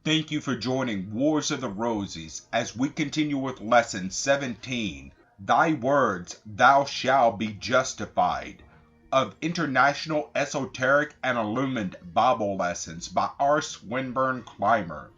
Thank you for joining Wars of the Roses as we continue with Lesson 17, Thy Words Thou Shalt Be Justified, of International Esoteric and Illuminated Bible Lessons by R. Swinburne Clymer.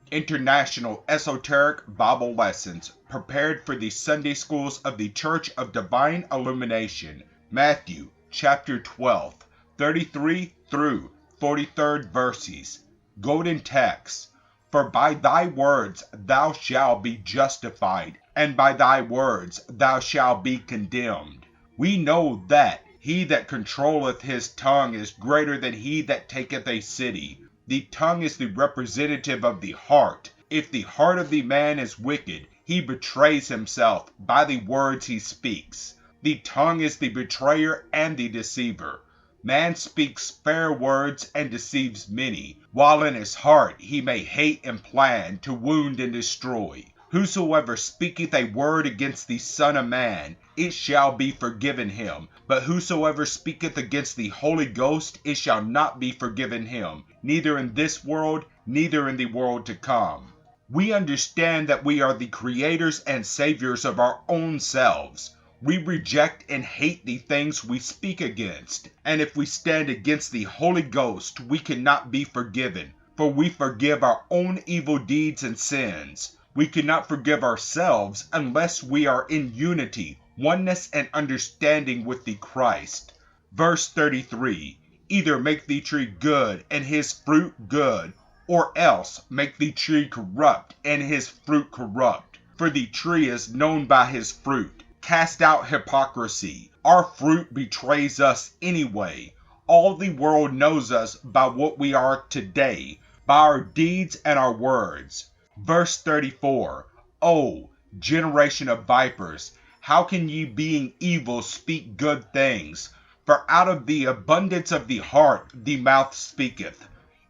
International Esoteric Bible Lessons prepared for the Sunday Schools of the Church of Divine Illumination, Matthew chapter 12, 33 through 43rd verses. Golden text, for by thy words thou shalt be justified, and by thy words thou shalt be condemned. We know that he that controlleth his tongue is greater than he that taketh a city. The tongue is the representative of the heart. If the heart of the man is wicked, he betrays himself by the words he speaks. The tongue is the betrayer and the deceiver. Man speaks fair words and deceives many, while in his heart he may hate and plan to wound and destroy. Whosoever speaketh a word against the Son of Man, it shall be forgiven him. But whosoever speaketh against the Holy Ghost, it shall not be forgiven him, neither in this world, neither in the world to come. We understand that we are the creators and saviors of our own selves. We reject and hate the things we speak against, and if we stand against the Holy Ghost, we cannot be forgiven, for we forgive our own evil deeds and sins. We cannot forgive ourselves unless we are in unity, oneness, and understanding with the Christ. Verse 33, either make the tree good and his fruit good, or else make the tree corrupt and his fruit corrupt, for the tree is known by his fruit. Cast out hypocrisy. Our fruit betrays us anyway. All the world knows us by what we are today, by our deeds and our words. Verse 34, O generation of vipers, how can ye being evil speak good things? For out of the abundance of the heart the mouth speaketh.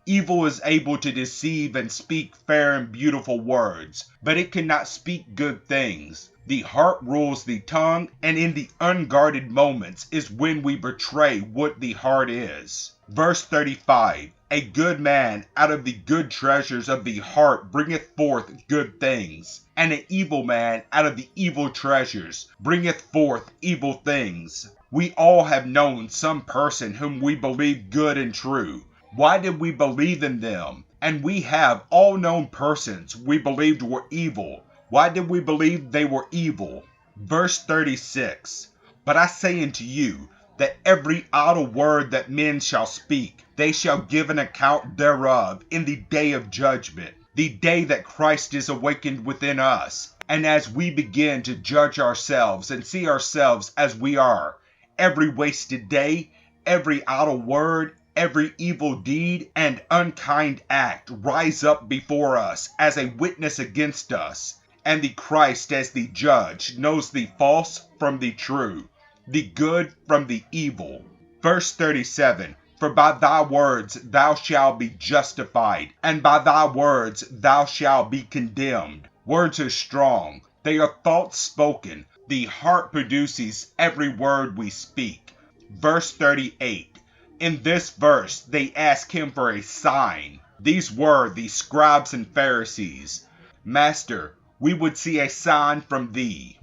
Evil is able to deceive and speak fair and beautiful words, but it cannot speak good things. The heart rules the tongue, and in the unguarded moments is when we betray what the heart is. Verse 35, a good man out of the good treasures of the heart bringeth forth good things, and an evil man out of the evil treasures bringeth forth evil things. We all have known some person whom we believe good and true. Why did we believe in them? And we have all known persons we believed were evil. Why did we believe they were evil? Verse 36, but I say unto you, that every idle word that men shall speak, they shall give an account thereof in the day of judgment, the day that Christ is awakened within us. And as we begin to judge ourselves and see ourselves as we are, every wasted day, every idle word, every evil deed and unkind act rise up before us as a witness against us. And the Christ as the judge knows the false from the true, the good from the evil. Verse 37, for by thy words thou shalt be justified, and by thy words thou shalt be condemned. Words are strong. They are thoughts spoken. The heart produces every word we speak. Verse 38, in this verse they ask him for a sign. These were the scribes and Pharisees. Master, we would see a sign from thee.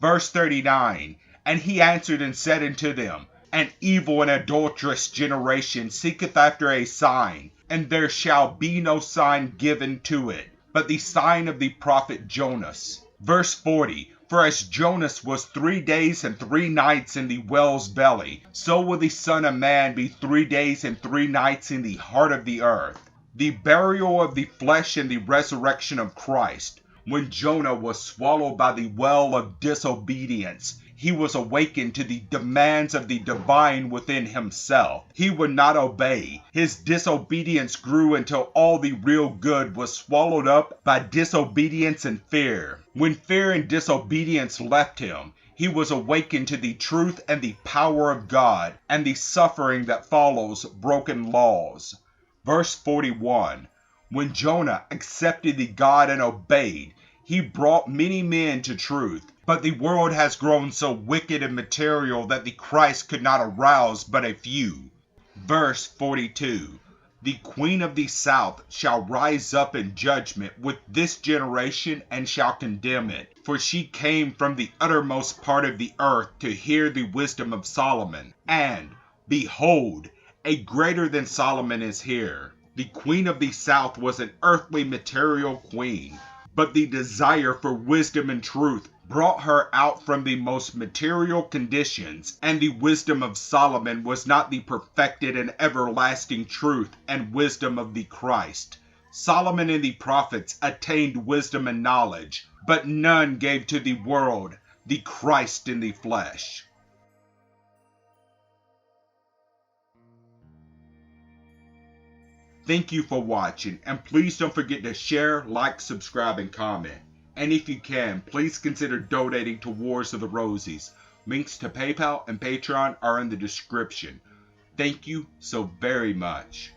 Verse 39, and he answered and said unto them, an evil and adulterous generation seeketh after a sign, and there shall be no sign given to it, but the sign of the prophet Jonas. Verse 40, for as Jonas was 3 days and 3 nights in the whale's belly, so will the Son of Man be 3 days and 3 nights in the heart of the earth. The burial of the flesh and the resurrection of Christ. When Jonah was swallowed by the well of disobedience, he was awakened to the demands of the divine within himself. He would not obey. His disobedience grew until all the real good was swallowed up by disobedience and fear. When fear and disobedience left him, he was awakened to the truth and the power of God and the suffering that follows broken laws. Verse 41, when Jonah accepted the God and obeyed, he brought many men to truth. But the world has grown so wicked and material that the Christ could not arouse but a few. Verse 42, The Queen of the South shall rise up in judgment with this generation and shall condemn it. For she came from the uttermost part of the earth to hear the wisdom of Solomon. And, behold, a greater than Solomon is here. The Queen of the South was an earthly material queen, but the desire for wisdom and truth brought her out from the most material conditions, and the wisdom of Solomon was not the perfected and everlasting truth and wisdom of the Christ. Solomon and the prophets attained wisdom and knowledge, but none gave to the world the Christ in the flesh. Thank you for watching, and please don't forget to share, like, subscribe, and comment. And if you can, please consider donating to Wars of the Rosies. Links to PayPal and Patreon are in the description. Thank you so very much.